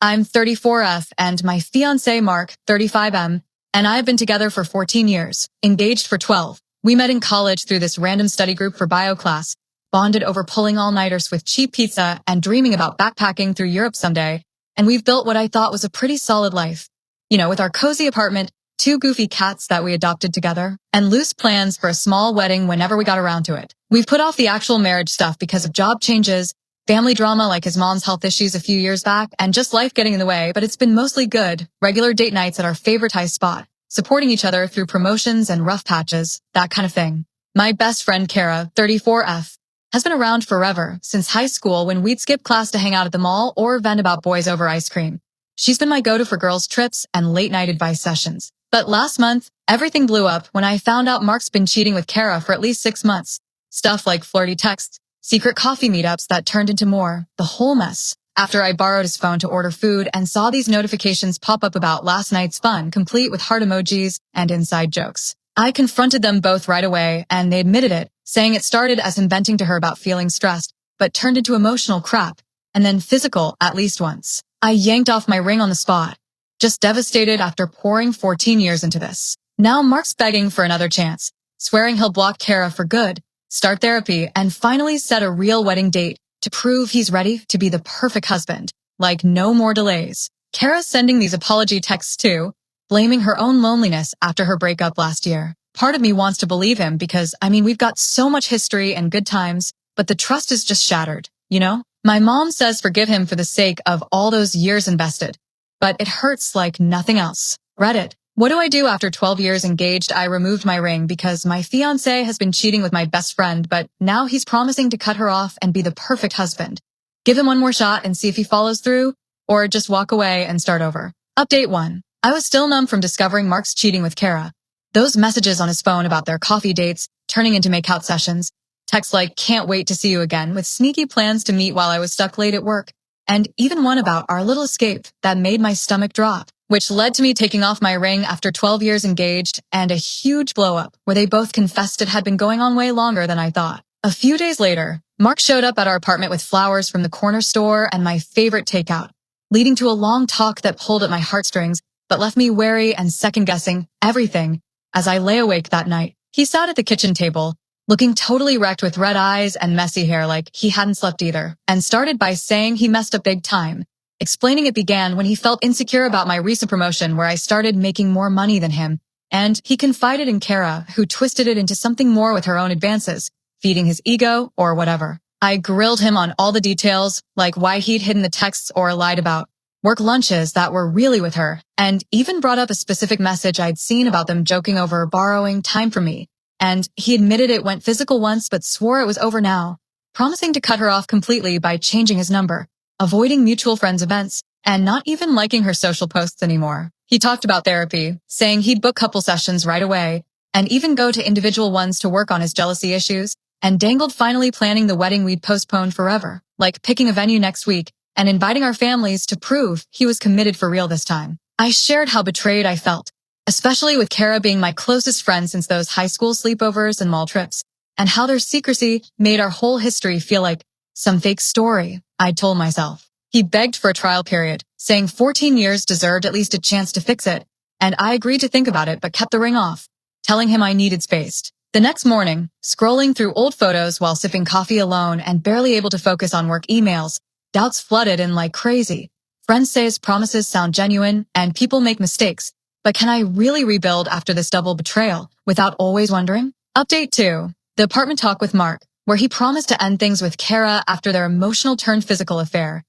I'm 34F and my fiancé Mark, 35M, and I've been together for 14 years, engaged for 12. We met in college through this random study group for bio class, bonded over pulling all-nighters with cheap pizza and dreaming about backpacking through Europe someday, and we've built what I thought was a pretty solid life. You know, with our cozy apartment, 2 goofy cats that we adopted together, and loose plans for a small wedding whenever we got around to it. We've put off the actual marriage stuff because of job changes, family drama like his mom's health issues a few years back, and just life getting in the way, but it's been mostly good, regular date nights at our favoritized spot, supporting each other through promotions and rough patches, that kind of thing. My best friend Kara, 34F, has been around forever, since high school when we'd skip class to hang out at the mall or vent about boys over ice cream. She's been my go-to for girls' trips and late-night advice sessions. But last month, everything blew up when I found out Mark's been cheating with Kara for at least 6 months. Stuff like flirty texts, secret coffee meetups that turned into more, the whole mess. After I borrowed his phone to order food and saw these notifications pop up about last night's fun, complete with heart emojis and inside jokes. I confronted them both right away, and they admitted it, saying it started as him venting to her about feeling stressed, but turned into emotional crap, and then physical at least once. I yanked off my ring on the spot, just devastated after pouring 14 years into this. Now Mark's begging for another chance, swearing he'll block Kara for good, start therapy, and finally set a real wedding date to prove he's ready to be the perfect husband. Like, no more delays. Kara's sending these apology texts too, blaming her own loneliness after her breakup last year. Part of me wants to believe him because, we've got so much history and good times, but the trust is just shattered, you know? My mom says forgive him for the sake of all those years invested, but it hurts like nothing else. Reddit. What do I do after 12 years engaged? I removed my ring because my fiancé has been cheating with my best friend, but now he's promising to cut her off and be the perfect husband. Give him one more shot and see if he follows through, or just walk away and start over. Update 1. I was still numb from discovering Mark's cheating with Kara. Those messages on his phone about their coffee dates turning into makeout sessions, texts like can't wait to see you again with sneaky plans to meet while I was stuck late at work, and even one about our little escape that made my stomach drop, which led to me taking off my ring after 12 years engaged and a huge blow-up where they both confessed it had been going on way longer than I thought. A few days later, Mark showed up at our apartment with flowers from the corner store and my favorite takeout, leading to a long talk that pulled at my heartstrings but left me wary and second-guessing everything as I lay awake that night. He sat at the kitchen table, looking totally wrecked with red eyes and messy hair like he hadn't slept either, and started by saying he messed up big time, explaining it began when he felt insecure about my recent promotion where I started making more money than him, and he confided in Kara, who twisted it into something more with her own advances, feeding his ego or whatever. I grilled him on all the details, like why he'd hidden the texts or lied about work lunches that were really with her, and even brought up a specific message I'd seen about them joking over borrowing time from me. And he admitted it went physical once but swore it was over now, promising to cut her off completely by changing his number, avoiding mutual friends' events, and not even liking her social posts anymore. He talked about therapy, saying he'd book couple sessions right away, and even go to individual ones to work on his jealousy issues, and dangled finally planning the wedding we'd postponed forever, like picking a venue next week, and inviting our families to prove he was committed for real this time. I shared how betrayed I felt, especially with Kara being my closest friend since those high school sleepovers and mall trips, and how their secrecy made our whole history feel like some fake story, I'd told myself. He begged for a trial period, saying 14 years deserved at least a chance to fix it, and I agreed to think about it but kept the ring off, telling him I needed space. The next morning, scrolling through old photos while sipping coffee alone and barely able to focus on work emails, doubts flooded in like crazy. Friends say his promises sound genuine, and people make mistakes. But can I really rebuild after this double betrayal without always wondering? Update 2. The apartment talk with Mark, where he promised to end things with Kara after their emotional turned physical affair.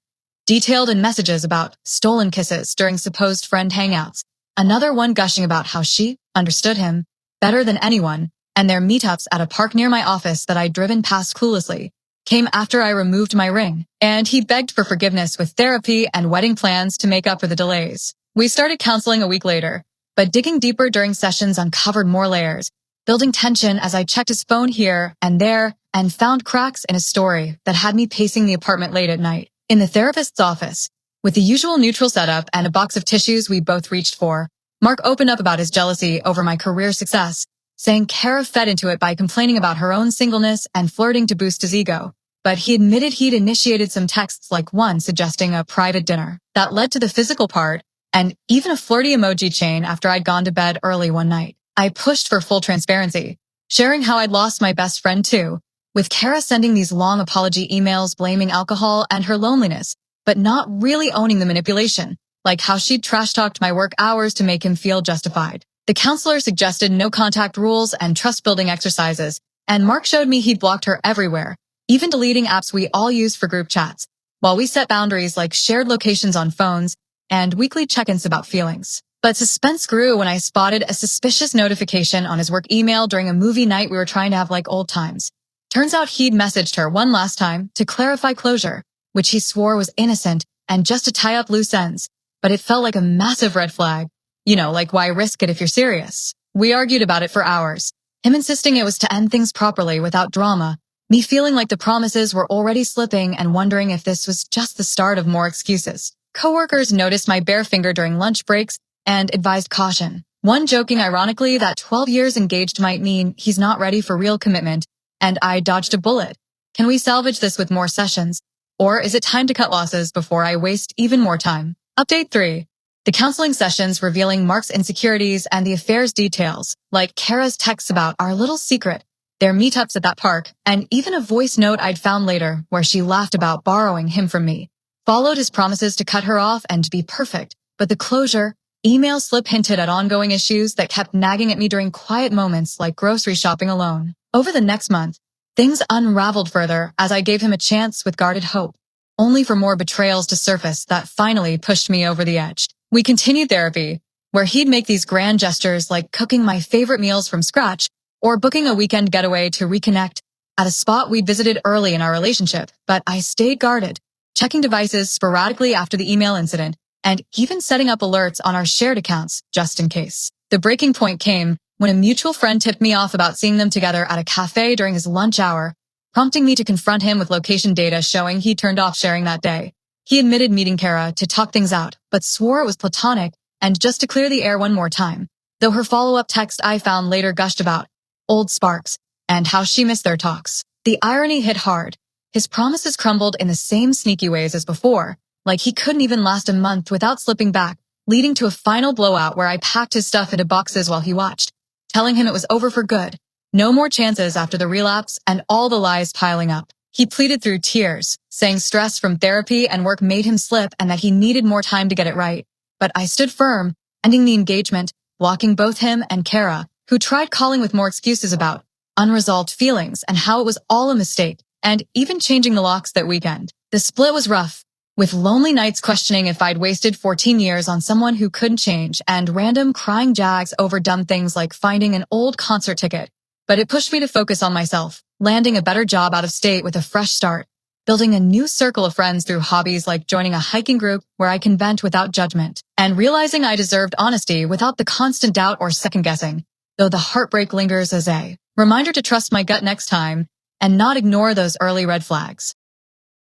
Detailed in messages about stolen kisses during supposed friend hangouts. Another one gushing about how she understood him better than anyone, and their meetups at a park near my office that I'd driven past cluelessly came after I removed my ring, and he begged for forgiveness with therapy and wedding plans to make up for the delays. We started counseling a week later, but digging deeper during sessions uncovered more layers, building tension as I checked his phone here and there and found cracks in his story that had me pacing the apartment late at night. In the therapist's office, with the usual neutral setup and a box of tissues we both reached for, Mark opened up about his jealousy over my career success, saying Kara fed into it by complaining about her own singleness and flirting to boost his ego. but he admitted he'd initiated some texts, like one suggesting a private dinner. That led to the physical part, and even a flirty emoji chain after I'd gone to bed early one night. I pushed for full transparency, sharing how I'd lost my best friend too, with Kara sending these long apology emails blaming alcohol and her loneliness, but not really owning the manipulation, like how she'd trash-talked my work hours to make him feel justified. The counselor suggested no-contact rules and trust-building exercises, and Mark showed me he'd blocked her everywhere, even deleting apps we all use for group chats, while we set boundaries like shared locations on phones and weekly check-ins about feelings. But suspense grew when I spotted a suspicious notification on his work email during a movie night we were trying to have like old times. Turns out he'd messaged her one last time to clarify closure, which he swore was innocent and just to tie up loose ends, but it felt like a massive red flag. You know, like why risk it if you're serious? We argued about it for hours, him insisting it was to end things properly without drama, me feeling like the promises were already slipping and wondering if this was just the start of more excuses. Coworkers noticed my bare finger during lunch breaks and advised caution. One joking ironically that 12 years engaged might mean he's not ready for real commitment, and I dodged a bullet. Can we salvage this with more sessions? Or is it time to cut losses before I waste even more time? Update 3. The counseling sessions revealing Mark's insecurities and the affair's details, like Kara's texts about our little secret, their meetups at that park, and even a voice note I'd found later where she laughed about borrowing him from me, followed his promises to cut her off and to be perfect. But the closure, email slip hinted at ongoing issues that kept nagging at me during quiet moments like grocery shopping alone. Over the next month, things unraveled further as I gave him a chance with guarded hope, only for more betrayals to surface that finally pushed me over the edge. We continued therapy, where he'd make these grand gestures like cooking my favorite meals from scratch or booking a weekend getaway to reconnect at a spot we'd visited early in our relationship, but I stayed guarded, checking devices sporadically after the email incident and even setting up alerts on our shared accounts just in case. The breaking point came when a mutual friend tipped me off about seeing them together at a cafe during his lunch hour, prompting me to confront him with location data showing he turned off sharing that day. He admitted meeting Kara to talk things out, but swore it was platonic and just to clear the air one more time, though her follow-up text I found later gushed about old sparks and how she missed their talks. The irony hit hard. His promises crumbled in the same sneaky ways as before, like he couldn't even last a month without slipping back, leading to a final blowout where I packed his stuff into boxes while he watched, telling him it was over for good. No more chances after the relapse and all the lies piling up. He pleaded through tears, saying stress from therapy and work made him slip and that he needed more time to get it right. But I stood firm, ending the engagement, blocking both him and Kara, who tried calling with more excuses about unresolved feelings and how it was all a mistake, and even changing the locks that weekend. The split was rough, with lonely nights questioning if I'd wasted 14 years on someone who couldn't change and random crying jags over dumb things like finding an old concert ticket. But it pushed me to focus on myself, landing a better job out of state with a fresh start, building a new circle of friends through hobbies like joining a hiking group where I can vent without judgment, and realizing I deserved honesty without the constant doubt or second guessing, though the heartbreak lingers as a reminder to trust my gut next time and not ignore those early red flags.